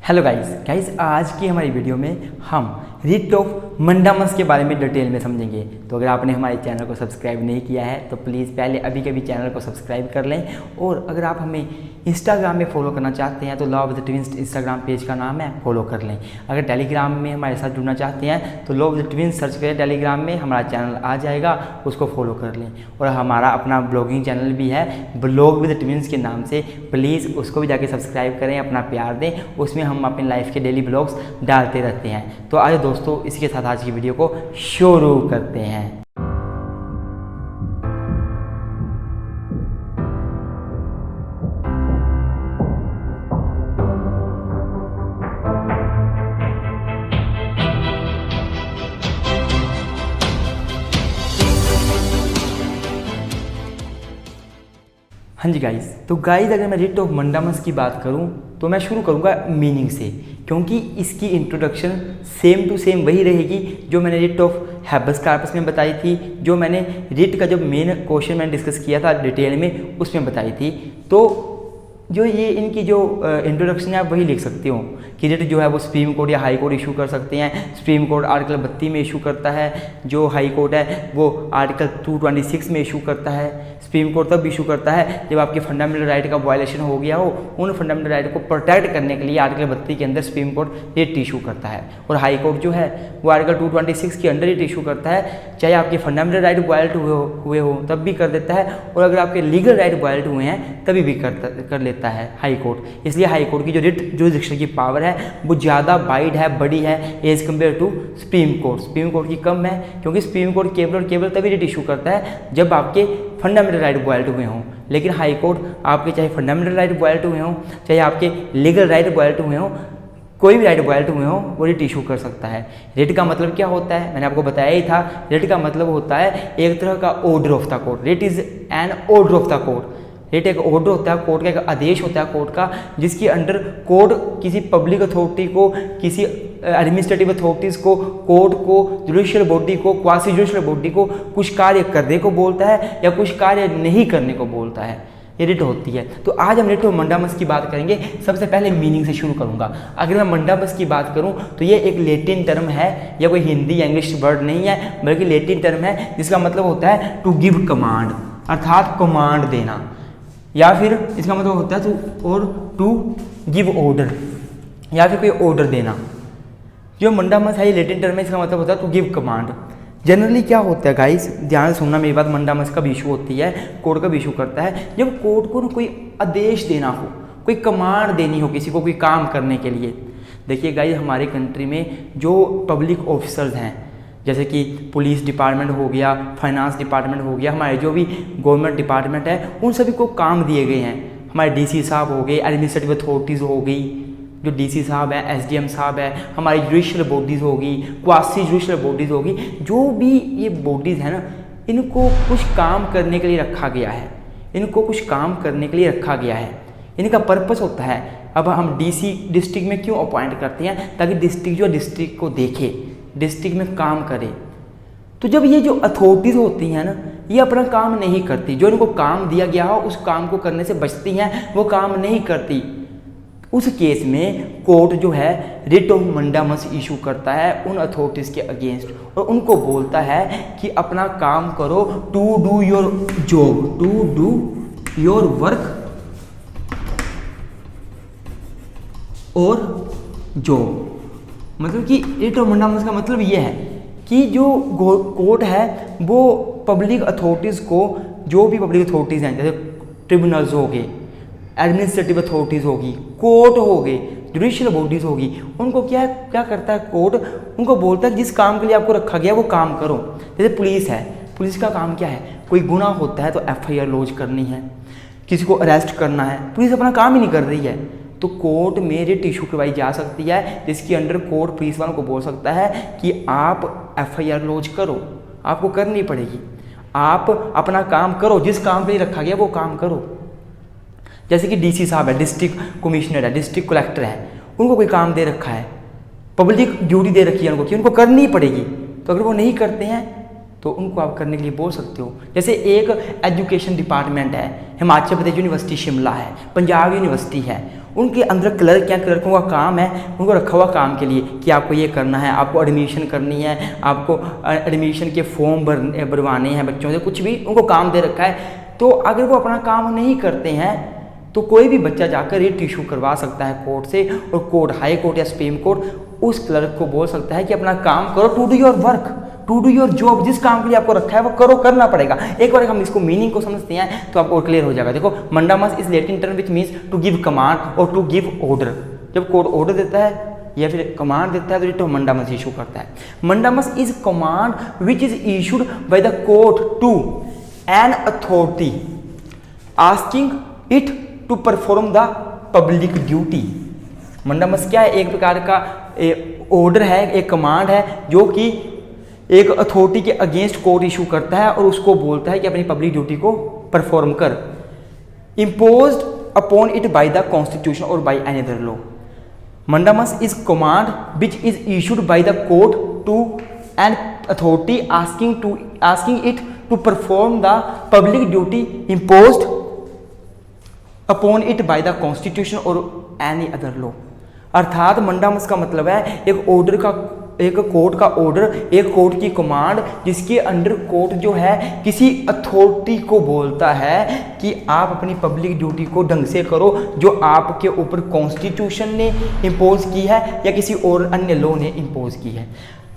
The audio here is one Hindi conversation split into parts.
हेलो गाइस आज की हमारी वीडियो में हम रिट ऑफ मंडामस के बारे में डिटेल में समझेंगे। तो अगर आपने हमारे चैनल को सब्सक्राइब नहीं किया है तो प्लीज़ पहले अभी के भी चैनल को सब्सक्राइब कर लें। और अगर आप हमें इंस्टाग्राम में फॉलो करना चाहते हैं तो love with twins Instagram page का नाम है, फॉलो कर लें। अगर टेलीग्राम में हमारे साथ जुड़ना चाहते हैं तो लव विद ट्विंस सर्च करें टेलीग्राम में, हमारा चैनल आ जाएगा, उसको फॉलो कर लें। और हमारा अपना ब्लॉगिंग चैनल भी है ब्लॉग विद ट्विंस के नाम से, प्लीज़ उसको भी जाके सब्सक्राइब करें, अपना प्यार दें। उसमें हम अपनी लाइफ के डेली ब्लॉग्स डालते रहते हैं। तो आज दोस्तों इसके साथ आज की वीडियो को शुरू करते हैं। हाँ जी तो गाइस अगर मैं रिट ऑफ मंडामस की बात करूं तो मैं शुरू करूंगा मीनिंग से, क्योंकि इसकी इंट्रोडक्शन सेम टू सेम वही रहेगी जो मैंने रिट ऑफ हैबस कार्पस में बताई थी, जो मैंने रिट का जब मेन क्वेश्चन मैंने डिस्कस किया था डिटेल में उसमें बताई थी। तो जो ये इनकी जो इंट्रोडक्शन है आप वही लिख सकते हो कि रिट जो है वो सुप्रीम कोर्ट या हाई कोर्ट इशू कर सकते हैं। सुप्रीम कोर्ट आर्टिकल 32 में इशू करता है, जो हाई कोर्ट है वो आर्टिकल 226 में इशू करता है। सुप्रीम कोर्ट तब इशू करता है जब आपके फंडामेंटल राइट का वायलेशन हो गया हो। उन फंडामेंटल राइट को प्रोटेक्ट करने के लिए आर्टिकल 32 के अंदर सुप्रीम कोर्ट रिट इशू करता है। और हाई कोर्ट जो है वो आर्टिकल 226 के अंडर रिट इशू करता है, चाहे आपके फंडामेंटल राइट वायलेट हुए हो तब भी कर देता है, और अगर आपके लीगल राइट वायलेट हुए हैं तभी भी कर लेता है हाई कोर्ट। इसलिए हाई कोर्ट की जो रिट जुरिसडिक्शन की पावर है वो ज़्यादा वाइड है, बड़ी है as compare to supreme court. Supreme court की कम है, क्योंकि सुप्रीम कोर्ट केवल और केवल तभी रिट इशू करता है जब आपके फंडामेंटल राइट वायलेट हुए हों। लेकिन हाई कोर्ट आपके चाहे फंडामेंटल राइट वायलेट हुए हों, चाहे आपके लीगल राइट वायलेट हुए हों, कोई भी राइट वायलेट हुए हों, वो रिट इशू कर सकता है। रिट का मतलब क्या होता है मैंने आपको बताया ही था। रिट का मतलब होता है एक तरह का order of the court. Writ is an order of the court. Writ एक ऑर्डर होता है कोर्ट का, एक आदेश होता है कोर्ट का, जिसके अंडर कोर्ट किसी पब्लिक अथॉरिटी को, किसी एडमिनिस्ट्रेटिव अथॉरिटीज़ को, कोर्ट को, जुडिशियल बॉडी को, क्वासी जुडिशियल बॉडी को कुछ कार्य करने को बोलता है या कुछ कार्य नहीं करने को बोलता है, ये रिट होती है। तो आज हम रिट ऑफ मंडामस की बात करेंगे। सबसे पहले मीनिंग से शुरू करूंगा। अगर मैं मंडामस की बात करूं तो ये एक लैटिन टर्म है, या कोई हिंदी या इंग्लिश वर्ड नहीं है, बल्कि लैटिन टर्म है जिसका मतलब होता है टू गिव कमांड, अर्थात कमांड देना, या फिर इसका मतलब होता है टू गिव ऑर्डर, या फिर कोई ऑर्डर देना। जो मंडामस है ये लैटिन टर्म है, इसका मतलब होता है टू गिव कमांड। जनरली क्या होता है गाइस, ध्यान से सुनना मेरी बात, मंडामस कब इशू होती है, कोर्ट कब इशू करता है, जब कोर्ट को कोई आदेश देना हो, कोई कमांड देनी हो किसी को कोई काम करने के लिए। देखिए गाइस हमारे कंट्री में जो पब्लिक ऑफिसर्स हैं, जैसे कि पुलिस डिपार्टमेंट हो गया, फाइनेंस डिपार्टमेंट हो गया, हमारे जो भी गवर्नमेंट डिपार्टमेंट है उन सभी को काम दिए गए हैं। हमारे डीसी साहब हो गए, एडमिनिस्ट्रेटिव अथॉरिटीज़ हो गई, जो डीसी साहब है, एसडीएम साहब है, हमारी जुडिशियल बॉडीज़ होगी, क्वासी जुडिशियल बॉडीज़ होगी, जो भी ये बॉडीज़ हैं ना, इनको कुछ काम करने के लिए रखा गया है। इनको कुछ काम करने के लिए रखा गया है, इनका पर्पस होता है। अब हम डीसी डिस्ट्रिक्ट में क्यों अपॉइंट करते हैं, ताकि डिस्ट्रिक्ट जो डिस्ट्रिक्ट को देखे, डिस्ट्रिक्ट में काम करे। तो जब ये जो अथॉरिटीज़ होती हैं ना, ये अपना काम नहीं करती, जो इनको काम दिया गया हो उस काम को करने से बचती हैं, वो काम नहीं करती, उस केस में कोर्ट जो है रिट ऑफ मंडामस इशू करता है उन अथॉरिटीज़ के अगेंस्ट, और उनको बोलता है कि अपना काम करो, to do your job, to do your work और जॉब। मतलब कि रिट ऑफ मंडामस का मतलब ये है कि जो कोर्ट है वो पब्लिक अथॉरिटीज़ को, जो भी पब्लिक अथॉरिटीज़ हैं, जैसे ट्रिब्यूनल्स हो गए, एडमिनिस्ट्रेटिव अथॉरिटीज़ होगी, कोर्ट हो गए, जुडिशियल बॉडीज़ होगी, उनको क्या करता है कोर्ट, उनको बोलता है जिस काम के लिए आपको रखा गया वो काम करो। जैसे पुलिस है, पुलिस का काम क्या है, कोई गुनाह होता है तो एफआईआर लॉन्च करनी है, किसी को अरेस्ट करना है, पुलिस अपना काम ही नहीं कर रही है, तो कोर्ट में रिट इशू करवाई जा सकती है, जिसके अंडर कोर्ट पुलिस वालों को बोल सकता है कि आप एफआईआर लॉन्च करो, आपको करनी पड़ेगी, आप अपना काम करो, जिस काम के लिए रखा गया वो काम करो। जैसे कि डीसी साहब है, डिस्ट्रिक्ट कमिश्नर है, डिस्ट्रिक्ट कलेक्टर है, उनको कोई काम दे रखा है, पब्लिक ड्यूटी दे रखी है उनको कि उनको करनी पड़ेगी, तो अगर वो नहीं करते हैं तो उनको आप करने के लिए बोल सकते हो। जैसे एक एजुकेशन डिपार्टमेंट है, हिमाचल प्रदेश यूनिवर्सिटी शिमला है, पंजाब यूनिवर्सिटी है, उनके अंदर क्लर्क या क्लर्कों का काम है, उनको रखा हुआ काम के लिए कि आपको ये करना है, आपको एडमिशन करनी है, आपको एडमिशन के फॉर्म भरवाने हैं बच्चों से, कुछ भी उनको काम दे रखा है। तो अगर वो अपना काम नहीं करते हैं तो कोई भी बच्चा जाकर रिट इशू करवा सकता है कोर्ट से, और कोर्ट, हाई कोर्ट या सुप्रीम कोर्ट उस क्लर्क को बोल सकता है कि अपना काम करो, to do your work, to do your job, जिस काम के लिए आपको रखा है वो करो, करना पड़ेगा। एक बार हम इसको मीनिंग को समझते हैं तो आपको क्लियर हो जाएगा। देखो, mandamus is Latin term which means to give command और टू गिव ऑर्डर। जब कोर्ट ऑर्डर देता है या फिर कमांड देता है तो रिट ऑफ मंडामस इशू करता है। Mandamus is command which is issued by the court to an authority asking it to perform the public duty. Mandamus क्या है? एक प्रकार का ऑर्डर है, एक कमांड है जो कि एक अथॉरिटी के अगेंस्ट कोर्ट इशू करता है और उसको बोलता है कि अपनी पब्लिक ड्यूटी को परफॉर्म कर। Imposed upon it by the constitution और by any other law. Mandamus is command which is issued by the court to an authority asking it to perform the public duty imposed upon it by the constitution और एनी अदर लॉ। अर्थात मंडामस का मतलब है एक ऑर्डर का, एक कोर्ट का ऑर्डर, एक कोर्ट की कमांड जिसके अंडर कोर्ट जो है किसी अथॉरिटी को बोलता है कि आप अपनी पब्लिक ड्यूटी को ढंग से करो जो आपके ऊपर कॉन्स्टिट्यूशन ने इम्पोज की है या किसी और अन्य लॉ ने इम्पोज की है।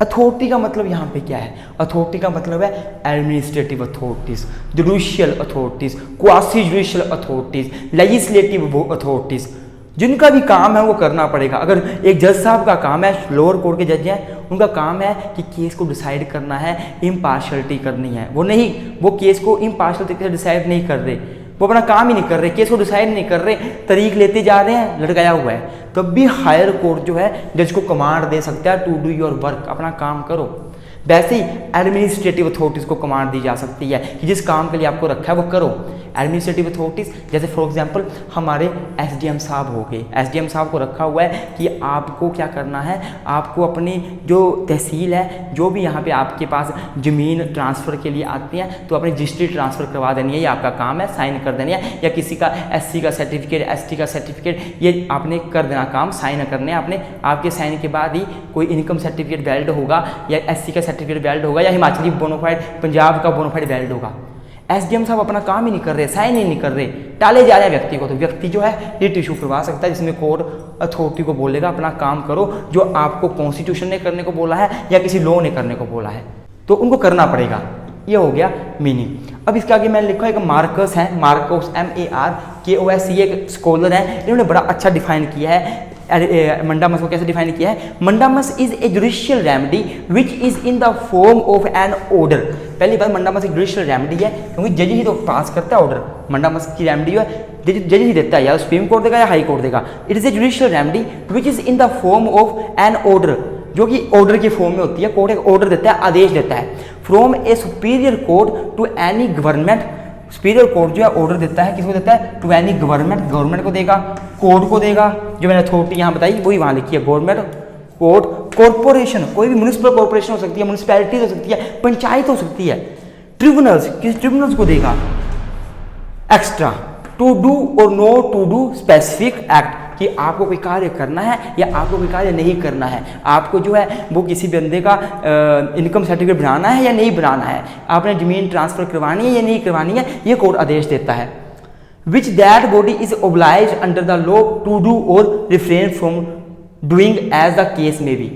अथॉरिटी का मतलब यहाँ पे क्या है? अथॉरिटी का मतलब है administrative authorities, judicial authorities, quasi judicial authorities, legislative authorities, जिनका भी काम है वो करना पड़ेगा। अगर एक जज साहब का काम है, लोअर कोर्ट के जज हैं, उनका काम है कि केस को डिसाइड करना है, इम्पार्शलिटी करनी है, वो केस को इम्पार्शल तरीके से डिसाइड नहीं कर रहे, वो अपना काम ही नहीं कर रहे, केस को डिसाइड नहीं कर रहे, तरीक लेते जा रहे हैं, लटकाया हुआ है। तब भी हायर कोर्ट जो है जज को कमांड दे सकता है टू डू योर वर्क, अपना काम करो। वैसे ही एडमिनिस्ट्रेटिव अथॉरिटीज को कमांड दी जा सकती है कि जिस काम के लिए आपको रखा है वो करो। एडमिनिस्ट्रेटिव अथॉरिटीज जैसे फॉर एग्जांपल हमारे एसडीएम साहब हो गए, एसडीएम साहब को रखा हुआ है कि आपको क्या करना है, आपको अपनी जो तहसील है, जो भी यहाँ पे आपके पास ज़मीन ट्रांसफ़र के लिए आती हैं तो अपनी रजिस्ट्री ट्रांसफ़र करवा देनी है, ये आपका काम है, साइन कर देनी है। या किसी का एससी का सर्टिफिकेट, एसटी का सर्टिफिकेट, ये आपने कर देना काम, साइन करने आपने। आपके साइन के बाद ही कोई इनकम सर्टिफिकेट वैलिड होगा या एससी का सर्टिफिकेट वैलिड होगा या हिमाचली बोनाफाइड, पंजाब का बोनाफाइड वैलिड होगा। एसडीएम साहब अपना काम ही नहीं कर रहे, साइन ही नहीं कर रहे, टाले जा रहे हैं व्यक्ति को, तो व्यक्ति जो है रिट इशू करवा सकता है जिसमें कोर्ट अथॉरिटी को बोलेगा अपना काम करो जो आपको कॉन्स्टिट्यूशन ने करने को बोला है या किसी लॉ ने करने को बोला है, तो उनको करना पड़ेगा। ये हो गया मीनिंग। अब इसके आगे मैंने लिखा है एक मार्कस है, मार्कोस MARKOS, ये एक स्कॉलर है, इन्होंने बड़ा अच्छा डिफाइन किया है मंडामस को। कैसे डिफाइन किया है? Mandamus is a judicial remedy which is in the form of an order. पहली बात, मंडामस एक जुडिशियल रेमेडी है क्योंकि जज ही तो पास करता है ऑर्डर। मंडामस की रेमेडी है, जज ही देता है, या सुप्रीम कोर्ट देगा या हाई कोर्ट देगा। It is a judicial remedy which is in the form of an order, जो कि ऑर्डर की फॉर्म में होती है। कोर्ट एक ऑर्डर देता है, आदेश देता है, from a superior court to any government. Superior court जो है ऑर्डर देता है, किसको देता है? टू एनी गवर्नमेंट, गवर्नमेंट को देगा, कोर्ट को देगा, जो मैंने अथॉरिटी यहाँ बताई वही वहाँ लिखी है, गवर्नमेंट, कोर्ट, कॉर्पोरेशन, कोई भी म्यूनिसिपल कॉर्पोरेशन हो सकती है, म्यूनिसिपैलिटी हो सकती है, पंचायत हो सकती है, ट्रिब्यूनल्स, किस ट्रिब्यूनल्स को देगा? एक्स्ट्रा, टू डू और no to do specific act, कि आपको कोई कार्य करना है या आपको कोई कार्य नहीं करना है, आपको जो है वो किसी बंदे का इनकम सर्टिफिकेट बनाना है या नहीं बनाना है, आपने ज़मीन ट्रांसफ़र करवानी है या नहीं करवानी है, ये कोर्ट आदेश देता है। Which that body is obliged under the law to do और refrain from doing as the case may be.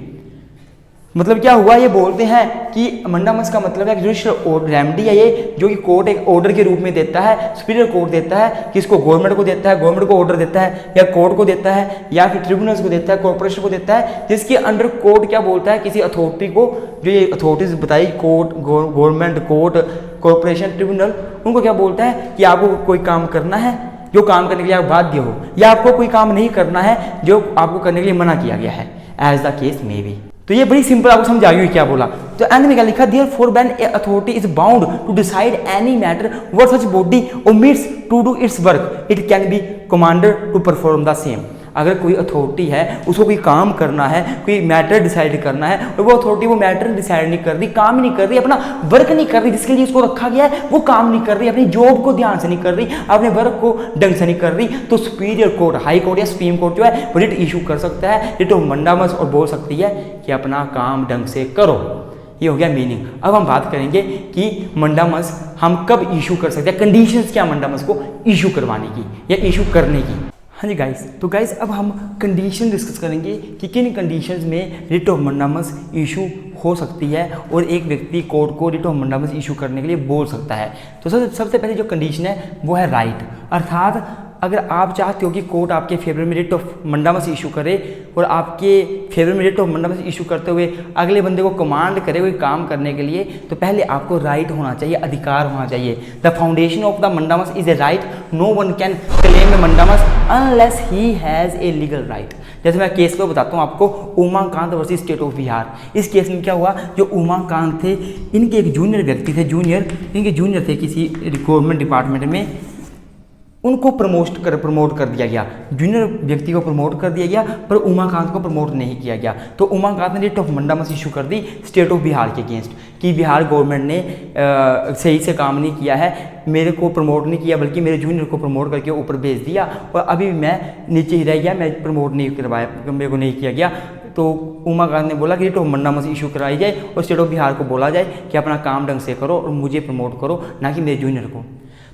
मतलब क्या हुआ? ये बोलते हैं कि मंडामस का मतलब है जुडिशियल रेमेडी है ये, जो कि कोर्ट एक ऑर्डर के रूप में देता है, सुपीरियर कोर्ट देता है, किसको? गवर्नमेंट को देता है, गवर्नमेंट को ऑर्डर देता है, या कोर्ट को देता है, या फिर ट्रिब्यूनल्स को देता है, कॉर्पोरेशन को देता है, जिसके अंडर कोर्ट क्या बोलता है? किसी अथॉरिटी को, जो ये अथॉरिटीज बताई, court, government, court, corporation, tribunal, उनको क्या बोलता है कि आपको कोई काम करना है जो काम करने के लिए आप बाध्य हो, या आपको कोई काम नहीं करना है जो आपको करने के लिए मना किया गया है, as the case may be. तो ये बड़ी सिंपल, आपको समझ आ गई क्या बोला। तो एंड में क्या लिखा? Therefore when a authority is bound to decide any matter what such body omits to do its work it can be commanded to perform the same. अगर कोई अथॉरिटी है, उसको कोई काम करना है, कोई मैटर डिसाइड करना है, और वो अथॉरिटी वो मैटर डिसाइड नहीं कर रही, काम नहीं कर रही, अपना वर्क नहीं कर रही, जिसके लिए उसको रखा गया है वो काम नहीं कर रही, अपनी जॉब को ध्यान से नहीं कर रही, अपने वर्क को ढंग से नहीं कर रही, तो सुपीरियर कोर्ट, हाई कोर्ट या सुप्रीम कोर्ट जो है वो रिट इशू कर सकता है, रिट ऑफ मंडामस, और बोल सकती है कि अपना काम ढंग से करो। ये हो गया मीनिंग। अब हम बात करेंगे कि मंडामस हम कब इशू कर सकते हैं, कंडीशंस क्या मंडामस को इशू करवाने की या इशू करने की। हाँ जी गाइस, तो गाइस अब हम कंडीशन डिस्कस करेंगे कि किन कंडीशंस में रिट ऑफ मंडामस इशू हो सकती है और एक व्यक्ति कोर्ट को रिट ऑफ मंडामस इशू करने के लिए बोल सकता है। तो सबसे पहले जो कंडीशन है वो है राइट, अर्थात अगर आप चाहते हो कि कोर्ट आपके फेवर में रिट ऑफ मंडामस इशू करे और आपके फेवर में रिट ऑफ मंडामस इशू करते हुए अगले बंदे को कमांड करे कोई काम करने के लिए, तो पहले आपको राइट होना चाहिए, अधिकार होना चाहिए। The foundation of the mandamus is a right, no one can claim a mandamus unless he has a legal right. जैसे मैं केस को बताता हूँ आपको, Umakant versus state of Bihar. इस केस में क्या हुआ, जो उमाकांत थे इनके एक जूनियर व्यक्ति थे, इनके जूनियर थे किसी गवर्नमेंट डिपार्टमेंट में, उनको प्रमोट कर दिया गया, जूनियर व्यक्ति को प्रमोट कर दिया गया, पर उमाकांत को प्रमोट नहीं किया गया। तो उमाकांत ने रिट ऑफ मंडामस इशू कर दी स्टेट ऑफ बिहार के अगेंस्ट कि बिहार गवर्नमेंट ने सही से काम नहीं किया है, मेरे को प्रमोट नहीं किया बल्कि मेरे जूनियर को प्रमोट करके ऊपर भेज दिया और अभी मैं नीचे ही रह गया, मैं प्रमोट नहीं करवाया, मेरे को नहीं किया गया। तो उमाकांत ने बोला कि रिट ऑफ मंडामस इशू कराई जाए और स्टेट ऑफ बिहार को बोला जाए कि अपना काम ढंग से करो और मुझे प्रमोट करो, ना कि मेरे जूनियर को।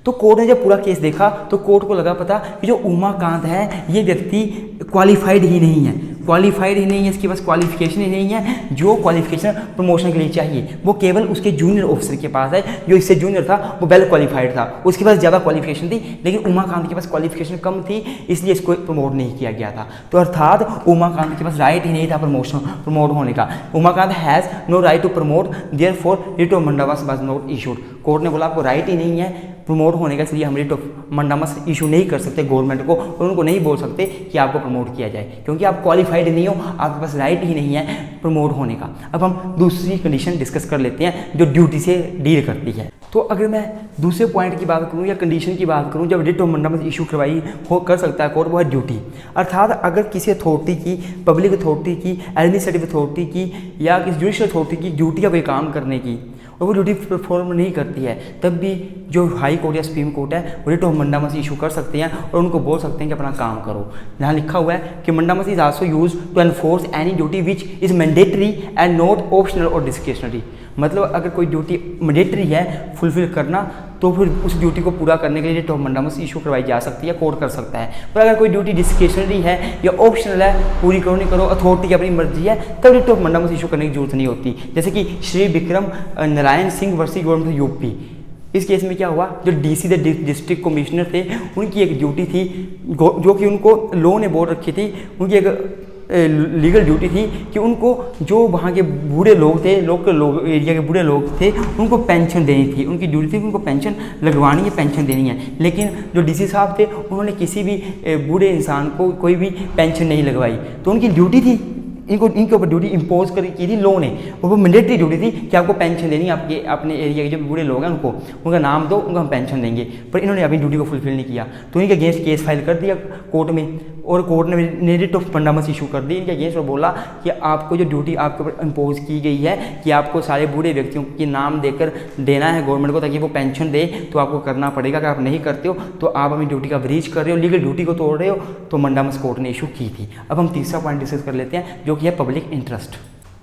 तो कोर्ट ने जब पूरा केस देखा तो कोर्ट को लगा पता कि जो उमाकांत है ये व्यक्ति क्वालिफाइड ही नहीं है, इसके पास क्वालिफिकेशन ही नहीं है, जो क्वालिफिकेशन प्रमोशन के लिए चाहिए वो केवल उसके जूनियर ऑफिसर के पास है। जो इससे जूनियर था वो वेल क्वालिफाइड था, उसके पास ज़्यादा क्वालिफिकेशन थी, लेकिन उमाकांत के पास क्वालिफिकेशन कम थी, इसलिए इसको प्रमोट नहीं किया गया था। तो अर्थात उमाकांत के पास राइट ही नहीं था प्रमोट होने का। Umakant has no right to promote, therefore writ of mandamus was not issued. Court ने बोला आपको राइट ही नहीं है प्रमोट होने का, इसलिए हम रिट ऑफ मंडामस इशू नहीं कर सकते गवर्नमेंट को और उनको नहीं बोल सकते कि आपको प्रमोट किया जाए, क्योंकि आप क्वालिफाइड नहीं हो, आपके पास राइट ही नहीं है प्रमोट होने का। अब हम दूसरी कंडीशन डिस्कस कर लेते हैं जो ड्यूटी से डील करती है। तो अगर मैं दूसरे पॉइंट की बात करूं या कंडीशन की बात करूं जब रिट ऑफ मंडामस इशू करवाई हो कर सकता है कोर्ट, वो है ड्यूटी। अर्थात अगर किसी अथॉरिटी की, पब्लिक अथॉरिटी की, एडमिनिस्ट्रेटिव अथॉरिटी की या किसी जुडिशियल अथॉरिटी की ड्यूटी है कोई काम करने की और वो ड्यूटी परफॉर्म नहीं करती है, तब भी जो हाई कोर्ट या सुप्रीम कोर्ट है वो रिट ऑफ मंडामस इशू कर सकते हैं और उनको बोल सकते हैं कि अपना काम करो। यहाँ लिखा हुआ है कि mandamus is also use to enforce any duty which is mandatory and not optional और डिस्क्रिशनरी। मतलब अगर कोई ड्यूटी मैंडेटरी है फुलफिल करना, तो फिर उस ड्यूटी को पूरा करने के लिए रिट ऑफ मंडामस इशू करवाई जा सकती है, कोर्ट कर सकता है। पर अगर कोई ड्यूटी डिस्क्रिशनरी है या ऑप्शनल है, पूरी करो नहीं करो, अथॉरिटी की अपनी मर्जी है, तब रिट ऑफ मंडामस इशू करने की जरूरत नहीं होती। जैसे कि Shri Vikram Narayan Singh versus government UP. इस केस में क्या हुआ, जो डीसी द डिस्ट्रिक्ट कमिश्नर थे उनकी एक ड्यूटी थी जो कि उनको लॉ ने बोल रखी थी, उनकी एक लीगल ड्यूटी थी कि उनको जो वहाँ के बूढ़े लोग थे, लोकल लोग, एरिया के बूढ़े लोग थे, उनको पेंशन देनी थी। उनकी ड्यूटी थी कि उनको पेंशन लगवानी है, पेंशन देनी है। लेकिन जो डीसी साहब थे उन्होंने किसी भी बूढ़े इंसान को कोई भी पेंशन नहीं लगवाई, तो उनकी ड्यूटी थी, इनके ऊपर ड्यूटी इम्पोज की थी लॉ ने, और वो मैंडेटरी ड्यूटी थी कि आपको पेंशन देनी है। आपके अपने एरिया के जो बूढ़े लोग हैं उनको उनका नाम दो, उनको हम पेंशन देंगे। पर इन्होंने अपनी ड्यूटी को फुलफिल नहीं किया, तो इनके अगेंस्ट केस फाइल कर दिया कोर्ट में और कोर्ट ने रिट ऑफ मंडामस इशू कर दी इनके अगेंस्ट और बोला कि आपको जो ड्यूटी आपके ऊपर इम्पोज की गई है कि आपको सारे बूढ़े व्यक्तियों के नाम देकर देना है गवर्नमेंट को ताकि वो पेंशन दे, तो आपको करना पड़ेगा। अगर आप नहीं करते हो तो आप अपनी ड्यूटी का ब्रीच कर रहे हो, लीगल ड्यूटी को तोड़ रहे हो। तो मंडामस कोर्ट ने इशू की थी। अब हम तीसरा पॉइंट डिस्कस कर लेते हैं जो कि है पब्लिक इंटरेस्ट।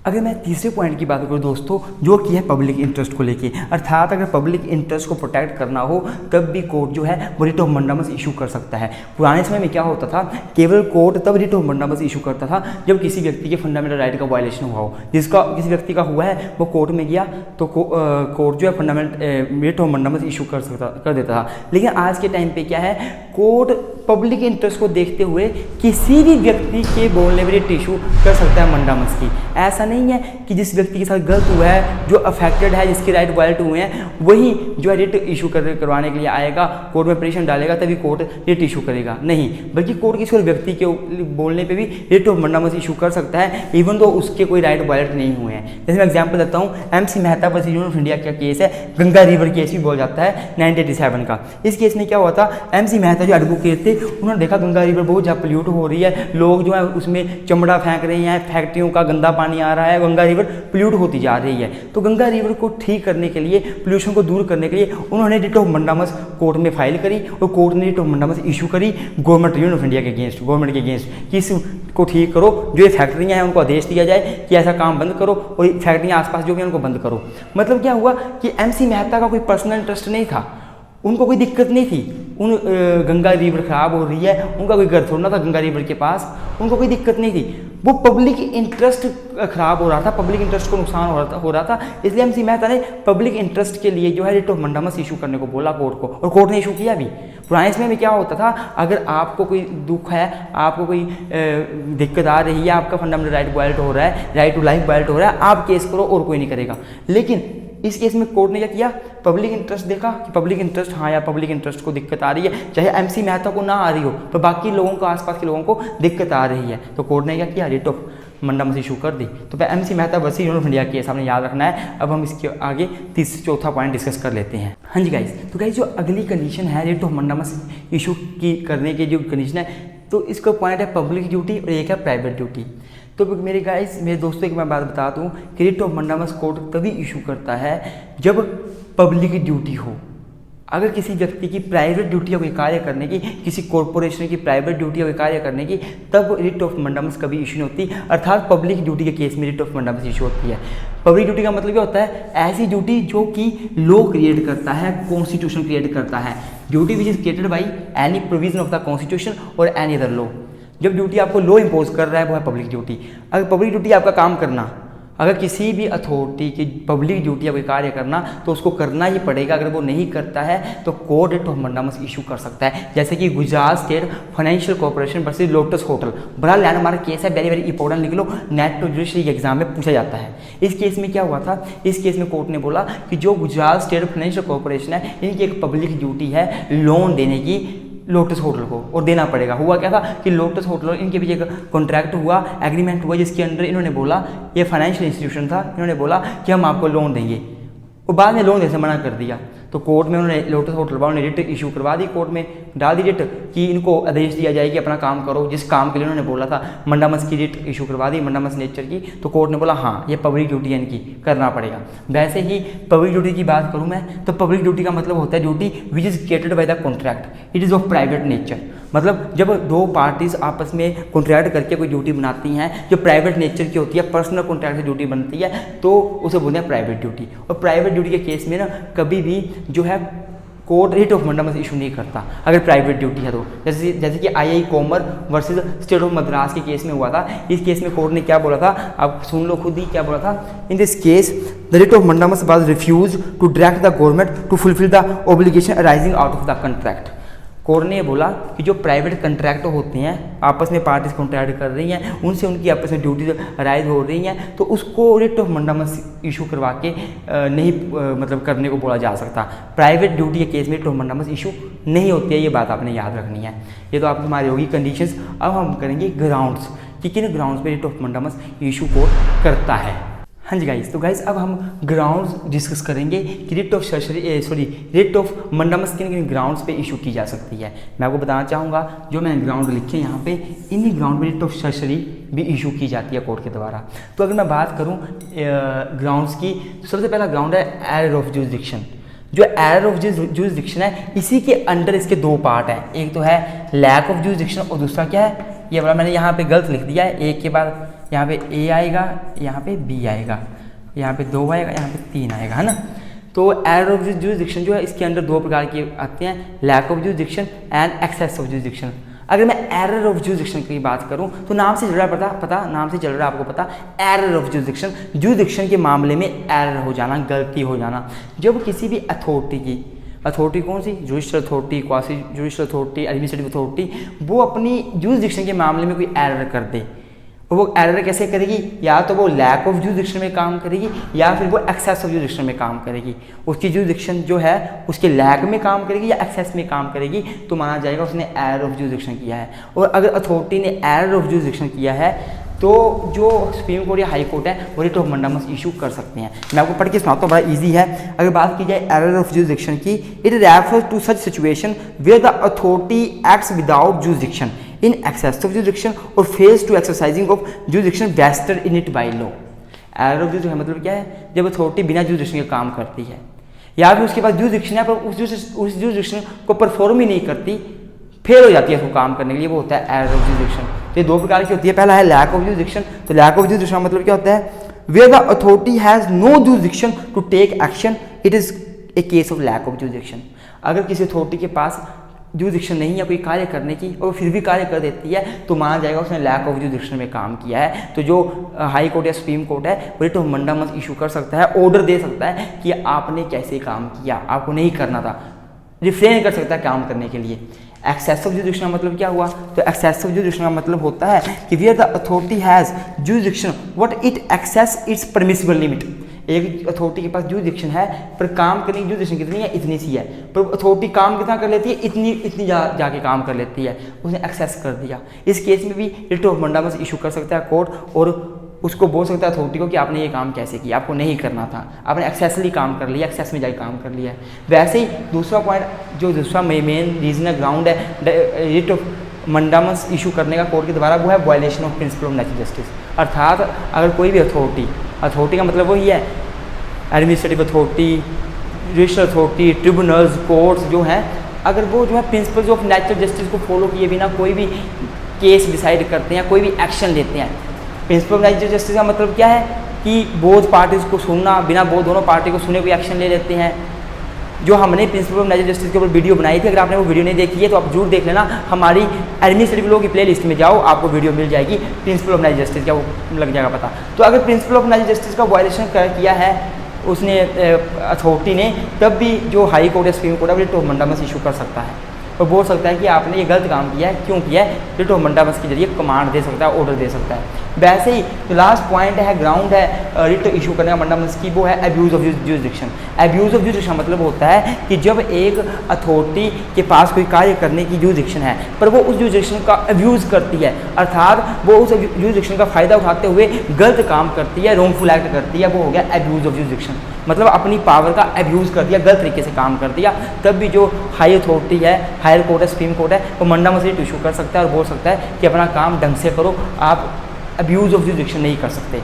अगर मैं तीसरे पॉइंट की बात करूँ दोस्तों, जो कि है पब्लिक इंटरेस्ट को लेके, अर्थात अगर पब्लिक इंटरेस्ट को प्रोटेक्ट करना हो तब भी कोर्ट जो है वो रिट ऑफ मंडामस इशू कर सकता है। पुराने समय में क्या होता था, केवल कोर्ट तब रिट ऑफ मंडामस इशू करता था जब किसी व्यक्ति के फंडामेंटल राइट का वायलेशन हुआ हो। जिसका किसी व्यक्ति का हुआ है वो कोर्ट में गया तो कोर्ट जो है fundamental writ of mandamus issue कर देता था। लेकिन आज के टाइम पे क्या है, कोर्ट पब्लिक इंटरेस्ट को देखते हुए किसी भी व्यक्ति के बोलने में रिट इशू कर सकता है मंडामस की। ऐसा नहीं है कि जिस व्यक्ति के साथ गलत हुआ है, जो अफेक्टेड है, जिसके राइट वायलेट हुए हैं, वही जो है रिट इशू करवाने के लिए आएगा, कोर्ट में पिटीशन डालेगा, तभी कोर्ट रिट इशू करेगा। नहीं, बल्कि कोर्ट किसी और व्यक्ति के बोलने पे भी रिट ऑफ मंडामस इशू कर सकता है, इवन दो उसके कोई राइट वायलेट नहीं हुए हैं। जैसे मैं एग्जाम्पल देता हूँ, MC Mehta versus union of India का केस है, गंगा रिवर केस भी बोला जाता है 1987 का। इस केस में क्या हुआ था, MC मेहता जो एडवोकेट थे उन्होंने देखा गंगा रिवर बहुत ज़्यादा पोल्यूट हो रही है, लोग जो है उसमें चमड़ा फेंक रहे हैं, फैक्ट्रियों का गंदा पानी आ रहा है, गंगा रिवर पोल्यूट होती जा रही है। तो गंगा रिवर को ठीक करने के लिए, पोल्यूशन को दूर करने के लिए उन्होंने रिट ऑफ मंडामस कोर्ट में फाइल करी और कोर्ट ने रिट ऑफ मंडामस इशू करी गवर्नमेंट यूनियन ऑफ इंडिया के अगेंस्ट, गवर्नमेंट के अगेंस्ट कि इसको ठीक करो, जो ये फैक्ट्रियाँ हैं उनको आदेश दिया जाए कि ऐसा काम बंद करो और फैक्ट्रियाँ आसपास जो भी उनको बंद करो। मतलब क्या हुआ कि MC मेहता का कोई पर्सनल इंटरेस्ट नहीं था, उनको कोई दिक्कत नहीं थी, उन गंगा रिवर खराब हो रही है, उनका कोई घर थोड़ा था गंगा रिवर के पास, उनको कोई दिक्कत नहीं थी, वो पब्लिक इंटरेस्ट खराब हो रहा था, पब्लिक इंटरेस्ट को नुकसान हो रहा था, इसलिए MC मेहता ने पब्लिक इंटरेस्ट के लिए जो है रिट ऑफ मंडामस इशू करने को बोला कोर्ट को, और कोर्ट ने इशू किया भी। पुराने समय में क्या होता था, अगर आपको कोई दुख है, आपको कोई दिक्कत आ रही है, आपका फंडामेंटल राइट वायलेट हो रहा है, राइट टू लाइफ वायलेट हो रहा है, आप केस करो और कोई नहीं करेगा। लेकिन इस केस में कोर्ट ने क्या किया, पब्लिक इंटरेस्ट देखा कि पब्लिक इंटरेस्ट, हाँ यार पब्लिक इंटरेस्ट को दिक्कत आ रही है, चाहे MC मेहता को ना आ रही हो तो बाकी लोगों को, आसपास के लोगों को दिक्कत आ रही है, तो कोर्ट ने क्या किया, रिट ऑफ मंडामस इशू कर दी। तो MC Mehta versus union of India case हमने याद रखना है। अब हम इसके आगे चौथा पॉइंट डिस्कस कर लेते हैं। हाँ जी गाइस, तो गाइस जो अगली कंडीशन है रिट ऑफ मंडामस इशू की करने की जो कंडीशन है, तो इसका पॉइंट है पब्लिक ड्यूटी और एक है प्राइवेट ड्यूटी। तो मेरे गाइस, मेरे दोस्तों की मैं बात बता दूं कि रिट ऑफ मंडामस कोर्ट तभी इशू करता है जब पब्लिक ड्यूटी हो। अगर किसी व्यक्ति की प्राइवेट ड्यूटी है कोई कार्य करने की, किसी कॉरपोरेशन की प्राइवेट ड्यूटी है कोई कार्य करने की, तब रिट ऑफ मंडामस कभी इशू नहीं होती, अर्थात पब्लिक ड्यूटी के केस में रिट ऑफ मंडामस इशू होती है। पब्लिक ड्यूटी का मतलब क्या होता है, ऐसी ड्यूटी जो कि लॉ क्रिएट करता है, कॉन्स्टिट्यूशन क्रिएट करता है, duty which is created by any provision of the constitution और एनी अदर लॉ। जब ड्यूटी आपको लॉ इम्पोज कर रहा है वो है पब्लिक ड्यूटी। अगर पब्लिक ड्यूटी आपका काम करना, अगर किसी भी अथॉरिटी की पब्लिक ड्यूटी या कोई कार्य करना तो उसको करना ही पड़ेगा, अगर वो नहीं करता है तो court writ of mandamus issue कर सकता है। जैसे कि Gujarat state financial corporation versus lotus hotel, बड़ा लैंडमार्क केस है, वेरी वेरी इंपॉर्टेंट, लिख लो, नेट टू जुडिशरी एग्जाम में पूछा जाता है। इस केस में क्या हुआ था, इस केस में कोर्ट ने बोला कि जो गुजरात स्टेट फाइनेंशियल कॉर्पोरेशन है, इनकी एक पब्लिक ड्यूटी है लोन देने की लोटस होटल को, और देना पड़ेगा। हुआ क्या था कि लोटस होटल और इनके बीच एक कॉन्ट्रैक्ट हुआ, एग्रीमेंट हुआ, जिसके अंदर इन्होंने बोला, ये फाइनेंशियल इंस्टीट्यूशन था, इन्होंने बोला कि हम आपको लोन देंगे, और बाद में लोन देने से मना कर दिया। तो कोर्ट में उन्होंने लोटस होटल वालों ने रिट इशू करवा दी, कोर्ट में डाल दी रिट कि इनको आदेश दिया जाए कि अपना काम करो, जिस काम के लिए उन्होंने बोला था। मंडामस की रिट इशू करवा दी, मंडामस नेचर की। तो कोर्ट ने बोला हाँ ये पब्लिक ड्यूटी है, इनकी करना पड़ेगा। वैसे ही पब्लिक ड्यूटी की बात करूँ मैं, तो पब्लिक ड्यूटी का मतलब होता है duty which is created by the contract, it is of private nature. मतलब जब दो पार्टीज आपस में कॉन्ट्रैक्ट करके कोई ड्यूटी बनाती हैं जो प्राइवेट नेचर की होती है, पर्सनल कॉन्ट्रैक्ट से ड्यूटी बनती है, तो उसे बोलते हैं प्राइवेट ड्यूटी। और प्राइवेट ड्यूटी के केस में ना कभी भी जो है court writ of mandamus issue नहीं करता अगर प्राइवेट ड्यूटी है तो। जैसे कि आई कॉमर वर्सेस स्टेट ऑफ मद्रास के केस में हुआ था। इस केस में कोर्ट ने क्या बोला था, आप सुन लो खुद ही क्या बोला था। In this case the writ of mandamus was refuse to direct the government to fulfil the obligation arising out of the contract. Court ने बोला कि जो प्राइवेट कॉन्ट्रैक्ट होते हैं, आपस में पार्टीज कॉन्ट्रैक्ट कर रही हैं, उनसे उनकी आपस में ड्यूटी अराइज हो रही हैं, तो उसको रिट ऑफ मंडामस इशू करवा के नहीं मतलब करने को बोला जा सकता। प्राइवेट ड्यूटी के केस में रिट ऑफ मंडामस इशू नहीं होती है, ये बात आपने याद रखनी है। ये तो आपकी हमारी होगी कंडीशंस। अब हम करेंगे ग्राउंड्स कि किन ग्राउंड्स पे writ of mandamus issue court करता है। हाँ जी गाइस, तो गाइस अब हम ग्राउंड्स डिस्कस करेंगे कि रिट ऑफ मंडामस किन किन ग्राउंड्स पे इशू की जा सकती है। मैं आपको बताना चाहूँगा जो मैंने ग्राउंड लिखे यहाँ पे, इन्हीं ग्राउंड पे रिट ऑफ सर्जरी भी इशू की जाती है कोर्ट के द्वारा। तो अगर मैं बात करूँ ग्राउंड्स की, तो सबसे पहला ग्राउंड है एरर ऑफ जुरिसडिक्शन। जो एरर ऑफ जुरिसडिक्शन है, इसी के अंडर इसके दो पार्ट हैं, एक तो है लैक ऑफ जुरिसडिक्शन और दूसरा क्या है, ये वाला मैंने यहाँ पे गलत लिख दिया है, एक के बाद यहाँ पे ए आएगा, यहाँ पे बी आएगा, यहाँ पे 2 आएगा, यहाँ पे 3 आएगा, है ना। तो एरर ऑफ जुरिसडिक्शन जो है इसके अंदर दो प्रकार के आते हैं, lack of jurisdiction and excess of jurisdiction. अगर मैं एरर ऑफ जुरिसडिक्शन की बात करूं तो नाम से चल रहा पता नाम से चल रहा है आपको पता, एरर ऑफ जुरिसडिक्शन के मामले में एरर हो जाना, गलती हो जाना। जब किसी भी अथॉरिटी कौन सी, judicial authority, quasi judicial authority, administrative authority, वो अपनी जुरिसडिक्शन के मामले में कोई एरर कर दे, वो एरर कैसे करेगी, या तो वो लैक ऑफ जुरिसडिक्शन में काम करेगी या फिर वो एक्सेस ऑफ जुरिसडिक्शन में काम करेगी। उसकी जुरिसडिक्शन जो है उसके लैक में काम करेगी या एक्सेस में काम करेगी, तो माना जाएगा उसने एरर ऑफ जुरिसडिक्शन किया है। और अगर अथॉरिटी ने एरर ऑफ जुरिसडिक्शन किया है तो जो सुप्रीम कोर्ट या हाई कोर्ट है वो रिट ऑफ मंडामस इशू कर सकते हैं। मैं आपको पढ़ के सुनाता हूँ, बड़ा इजी है। अगर बात की जाए एरर ऑफ जुरिसडिक्शन की, it refers to such situation where the authority acts without jurisdiction in excess of jurisdiction और fails to exercising of jurisdiction vested in it by law. Error of jurisdiction मतलब क्या है, जब अथॉरिटी बिना जुरिसडिक्शन के काम करती है या फिर उसके पास जुरिसडिक्शन है पर उस जुरिसडिक्शन को परफॉर्म ही नहीं करती, फेल हो जाती है उसको काम करने के लिए, वो होता है एरर ऑफ जुरिसडिक्शन। तो ये दो प्रकार की होती है। पहला है लैक ऑफ जुरिसडिक्शन। तो लैक ऑफ जुरिसडिक्शन मतलब क्या होता है, where the authority has no jurisdiction to take action, it is a case of lack of jurisdiction. अगर किसी अथॉरिटी के पास जुरिसडिक्शन नहीं है कोई कार्य करने की और फिर भी कार्य कर देती है तो माना जाएगा उसने लैक ऑफ जुरिसडिक्शन में काम किया है। तो जो हाई कोर्ट या सुप्रीम कोर्ट है वो रिट ऑफ मंडामस इशू कर सकता है, ऑर्डर दे सकता है कि आपने कैसे काम किया, आपको नहीं करना था, रिफ्रेन कर सकता है काम करने के लिए। एक्सेस ऑफ जुरिसडिक्शन मतलब क्या हुआ, तो एक्सेस ऑफ जुरिसडिक्शन का मतलब होता है कि where the authority has jurisdiction what it exceeds its permissible limit. एक अथॉरिटी के पास जुरिसडिक्शन है पर काम करने की जुरिसडिक्शन कितनी है, इतनी सी है, पर अथॉरिटी काम कितना कर लेती है, इतनी जाके काम कर लेती है, उसने एक्सेस कर दिया। इस केस में भी रिट ऑफ मंडामस इशू कर सकता है कोर्ट और उसको बोल सकता है अथॉरिटी को कि आपने ये काम कैसे किया, आपको नहीं करना था, आपने एक्सेसली काम कर लिया, एक्सेस में जाके काम कर लिया है। वैसे ही दूसरा पॉइंट, जो दूसरा मेन रीजन ग्राउंड है रिट ऑफ मंडामस इशू करने का कोर्ट के द्वारा, वो है violation of principle of natural justice. अर्थात अगर कोई भी अथॉरिटी का मतलब वही है administrative authority, judicial authority, tribunals, courts जो हैं, अगर वो जो है प्रिंसिपल्स ऑफ नेचुरल जस्टिस को फॉलो किए बिना कोई भी केस डिसाइड करते हैं, कोई भी एक्शन लेते हैं। प्रिंसिपल ऑफ नेचुरल जस्टिस का मतलब क्या है कि बोथ पार्टीज़ को सुनना, बिना दोनों पार्टी को सुने कोई एक्शन ले लेते हैं। जो हमने प्रिंसिपल ऑफ नेचुरल जस्टिस के ऊपर वीडियो बनाई थी, अगर आपने वो वीडियो नहीं देखी है तो आप जरूर देख लेना, हमारी एडमिनिस्ट्रेटिव लॉ की प्लेलिस्ट में जाओ, आपको वीडियो मिल जाएगी प्रिंसिपल ऑफ नेचुरल जस्टिस का, वो लग जाएगा पता। तो अगर प्रिंसिपल ऑफ नेचुरल जस्टिस का वायलेशन किया है उसने अथॉरिटी ने, तब भी जो हाई कोर्ट या सुप्रीम कोर्ट है रिट ऑफ मंडामस इशू कर सकता है और बोल सकता है कि आपने ये गलत काम किया है, क्यों किया है, रिट ऑफ मंडामस के जरिए कमांड दे सकता है, ऑर्डर दे सकता है। वैसे ही जो लास्ट पॉइंट है, ग्राउंड है रिट इशू करने का मंडामस की, वो है abuse of jurisdiction. Abuse of jurisdiction मतलब होता है कि जब एक अथॉरिटी के पास कोई कार्य करने की जुरिसडिक्शन है पर वो उस जुरिसडिक्शन का अब्यूज़ करती है, अर्थात वो उस जुरिसडिक्शन का फ़ायदा उठाते हुए गलत काम करती है, रॉन्गफुल एक्ट करती है, वो हो गया अब्यूज़ ऑफ जुरिसडिक्शन। मतलब अपनी पावर का अब्यूज़ कर दिया, गलत तरीके से काम कर दिया, तब भी जो हाई अथॉरिटी है, हायर कोर्ट है, सुप्रीम कोर्ट है, वो मंडामस रिट इशू कर सकता है और बोल सकता है कि अपना काम ढंग से करो, आप अब्यूज़ ऑफ जुरिसडिक्शन नहीं कर सकते।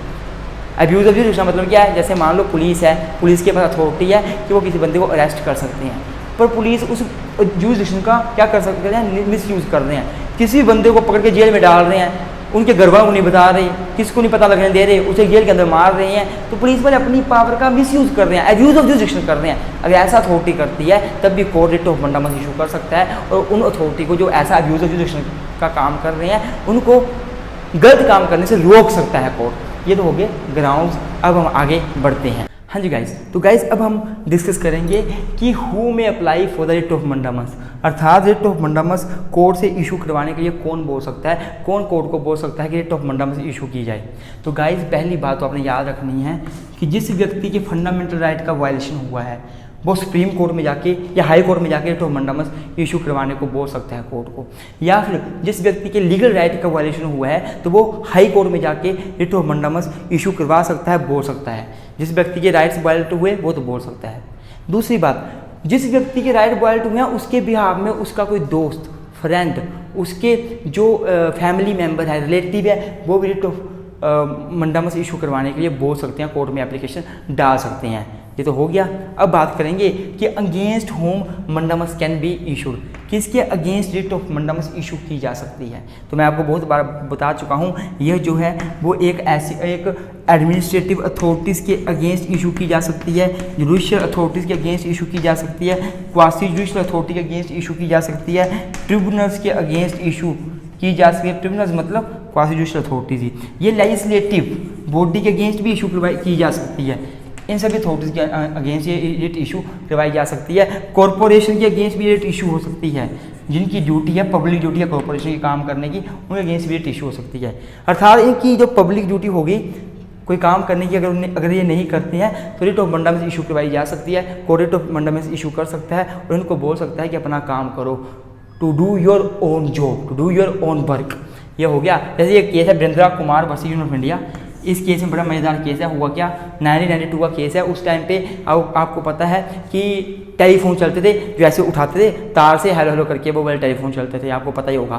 अब्यूज़ ऑफ जुरिसडिक्शन मतलब क्या है, जैसे मान लो पुलिस है, पुलिस के पास अथॉरिटी है कि वो किसी बंदे को अरेस्ट कर सकते हैं, पर पुलिस उस जुरिसडिक्शन का क्या कर सकते हैं, मिसयूज़ कर रहे हैं, किसी बंदे को पकड़ के जेल में डाल रहे हैं, उनके घर वालों को नहीं बता रहे, किसको नहीं पता लगने दे रहे, उसे जेल के अंदर मार रहे हैं, तो पुलिस वाले अपनी पावर का मिसयूज़ कर रहे हैं, अब्यूज़ ऑफ जुरिसडिक्शन कर रहे हैं। अगर ऐसा अथॉरिटी करती है तब भी court writ of mandamus issue कर सकता है और उन अथॉरिटी को जो ऐसा अब्यूज़ ऑफ जुरिसडिक्शन का काम कर रहे हैं उनको गलत काम करने से रोक सकता है कोर्ट। ये तो हो गए ग्राउंड्स। अब हम आगे बढ़ते हैं। हाँ जी गाइस, तो गाइस अब हम डिस्कस करेंगे कि who may apply for the writ of mandamus, अर्थात रिट ऑफ मंडामस कोर्ट से इशू करवाने के लिए कौन बोल सकता है, कौन कोर्ट को बोल सकता है कि रिट ऑफ मंडामस इशू की जाए। तो गाइस पहली बात तो आपने याद रखनी है कि जिस व्यक्ति के फंडामेंटल राइट का वायलेशन हुआ है वो सुप्रीम कोर्ट में जाके या हाई कोर्ट में जाके रिट ऑफ मंडामस इशू करवाने को बोल सकता है कोर्ट को, या फिर जिस व्यक्ति के लीगल राइट का वायलेशन हुआ है तो वो हाई कोर्ट में जाके रिट ऑफ मंडामस इशू करवा सकता है, बोल सकता है। जिस व्यक्ति के राइट्स वायलेट हुए वो तो बोल सकता है। दूसरी बात, जिस व्यक्ति के राइट वायलेट हुए हैं उसके बिहाफ में उसका कोई दोस्त, फ्रेंड, उसके जो फैमिली मेम्बर है, रिलेटिव है, वो भी रिट ऑफ मंडामस इशू करवाने के लिए बोल सकते हैं, कोर्ट में एप्लीकेशन डाल सकते हैं। ये तो हो गया। अब बात करेंगे कि against whom mandamus can be issued, किसके against writ of mandamus issue की जा सकती है। तो मैं आपको बहुत बार बता चुका हूँ, यह जो है वो एक एडमिनिस्ट्रेटिव अथॉरिटीज़ के अगेंस्ट इशू की जा सकती है, जुडिशियल अथॉरिटीज़ के अगेंस्ट इशू की जा सकती है, क्वासी जुडिशियल अथॉरिटी के अगेंस्ट इशू की जा सकती है, ट्रिब्यूनल्स के अगेंस्ट इशू की जा सकती है। ट्रिब्यूनल्स मतलब क्वासी जुडिशियल अथॉरिटीज़ ही, ये लेजिस्लेटिव बॉडी के अगेंस्ट भी इशू की जा सकती है। इन सभी अथॉरिटीज़ के अगेंस्ट ये रिट इशू करवाई जा सकती है। कॉरपोरेशन के अगेंस्ट भी रिट इशू हो सकती है, जिनकी ड्यूटी है, पब्लिक ड्यूटी है कॉरपोरेशन के काम करने की, उनके अगेंस्ट भी रिट इशू हो सकती है। अर्थात इनकी जो पब्लिक ड्यूटी होगी कोई काम करने की, अगर ये नहीं करते हैं तो रिट ऑफ मंडामस इशू करवाई जा सकती है। Court writ of mandamus issue कर सकता है और इनको बोल सकता है कि अपना काम करो, to do your own job, to do your own work. ये हो गया। जैसे ये केस है Virendra Kumar versus union of India, इस केस में बड़ा मज़ेदार केस है। हुआ क्या, 1992 का केस है। उस टाइम पे आपको पता है कि टेलीफोन चलते थे, जो ऐसे उठाते थे तार से हेलो हेलो करके, वो वाले टेलीफोन चलते थे, आपको पता ही होगा,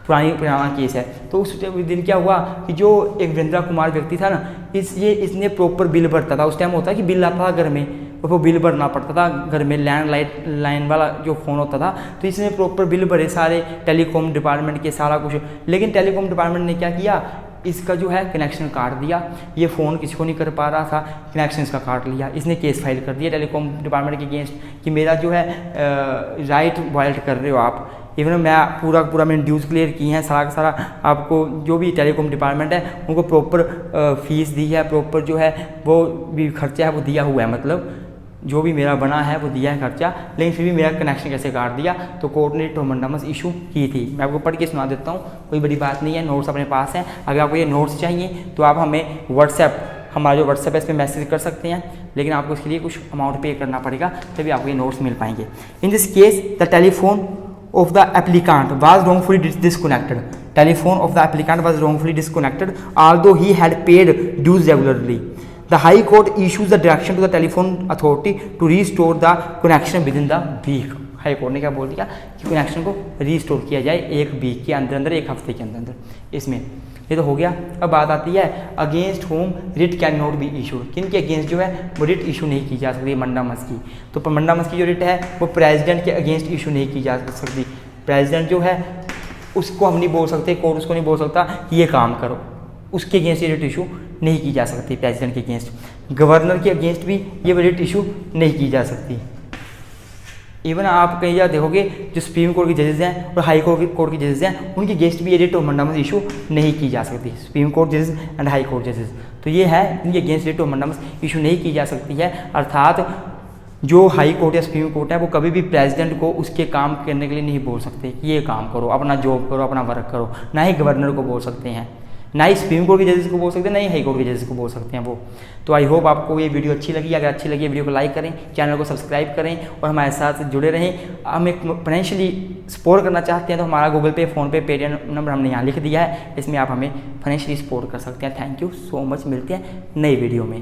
पुराना केस है। तो उस दिन क्या हुआ कि जो एक वीरेंद्र कुमार व्यक्ति था ना, इसने प्रॉपर बिल भरता था। उस टाइम होता है कि बिल आता था घर में, वो बिल भरना पड़ता था घर में, लैंड वाला जो फ़ोन होता था। तो इसने प्रॉपर बिल भरे सारे टेलीकॉम डिपार्टमेंट के, सारा कुछ। लेकिन टेलीकॉम डिपार्टमेंट ने क्या किया, इसका जो है कनेक्शन काट दिया। ये फ़ोन किसी को नहीं कर पा रहा था, कनेक्शन इसका काट लिया। इसने केस फाइल कर दिया टेलीकॉम डिपार्टमेंट के अगेंस्ट कि मेरा जो है राइट वायलेट कर रहे हो आप। इवन मैं पूरा मैंने ड्यूज़ क्लियर की हैं, सारा का सारा आपको जो भी टेलीकॉम डिपार्टमेंट है उनको प्रॉपर फीस दी है, प्रॉपर जो है वो भी खर्चा है वो दिया हुआ है, मतलब जो भी मेरा बना है वो दिया है खर्चा। लेकिन फिर भी मेरा कनेक्शन कैसे काट दिया, तो कोर्ट ने रिट ऑफ मंडामस इशू की थी। मैं आपको पढ़ के सुना देता हूँ, कोई बड़ी बात नहीं है, नोट्स अपने पास हैं। अगर आपको ये नोट्स चाहिए तो आप हमें हमारा जो व्हाट्सएप है इस पर मैसेज कर सकते हैं, लेकिन आपको इसके लिए कुछ अमाउंट पे करना पड़ेगा, तभी आपको ये नोट्स मिल पाएंगे। इन this case the telephone of the applicant was wrongfully disconnected. Telephone of the applicant was wrongfully disconnected although he had paid dues regularly. The High Court issues the direction to the telephone authority to restore the connection within the week. High court ने क्या बोल दिया कि कनेक्शन को रीस्टोर किया जाए 1 वीक के अंदर, 1 हफ्ते के अंदर। इसमें ये तो हो गया। अब बात आती है against whom writ can not be issued, किन के अगेंस्ट जो है वो रिट इशू नहीं की जा सकती मंडामस की। तो मंडामस की जो रिट है वो प्रेसिडेंट के अगेंस्ट इशू नहीं की जा सकती। प्रेसिडेंट जो है उसको हम नहीं बोल सकते, कोर्ट उसको नहीं बोल सकता कि ये काम करो, उसके अगेंस्ट ये रिट इशू नहीं की जा सकती प्रेसिडेंट के अगेंस्ट। गवर्नर के अगेंस्ट भी ये रिट इशू नहीं की जा सकती। इवन आप कहीं जा देखोगे जो सुप्रीम कोर्ट के जजेस हैं और हाई कोर्ट के जजेस हैं, उनके अगेंस्ट भी ये रिट ऑफ मंडामस इशू नहीं की जा सकती, सुप्रीम कोर्ट जजेस एंड हाई कोर्ट जजेस। तो ये है, इनके against writ of mandamus issue नहीं की जा सकती है। अर्थात जो हाई कोर्ट या सुप्रीम कोर्ट है वो कभी भी प्रेसिडेंट को उसके काम करने के लिए नहीं बोल सकते कि ये काम करो, अपना जॉब करो, अपना वर्क करो। ना ही गवर्नर को बोल सकते हैं, ना ही सुप्रीम कोर्ट के जजेस को बोल सकते हैं, ना ही हाई कोर्ट के जजेस को बोल सकते हैं वो। तो आई होप आपको ये वीडियो अच्छी लगी। अगर अच्छी लगी वीडियो को लाइक करें, चैनल को सब्सक्राइब करें और हमारे साथ जुड़े रहें। हम एक फाइनेंशियली सपोर्ट करना चाहते हैं तो हमारा गूगल पे, फ़ोनपे, पेटीएम नंबर हमने यहाँ लिख दिया है, इसमें आप हमें फाइनेंशियली सपोर्ट कर सकते हैं। थैंक यू सो मच, मिलते हैं नई वीडियो में।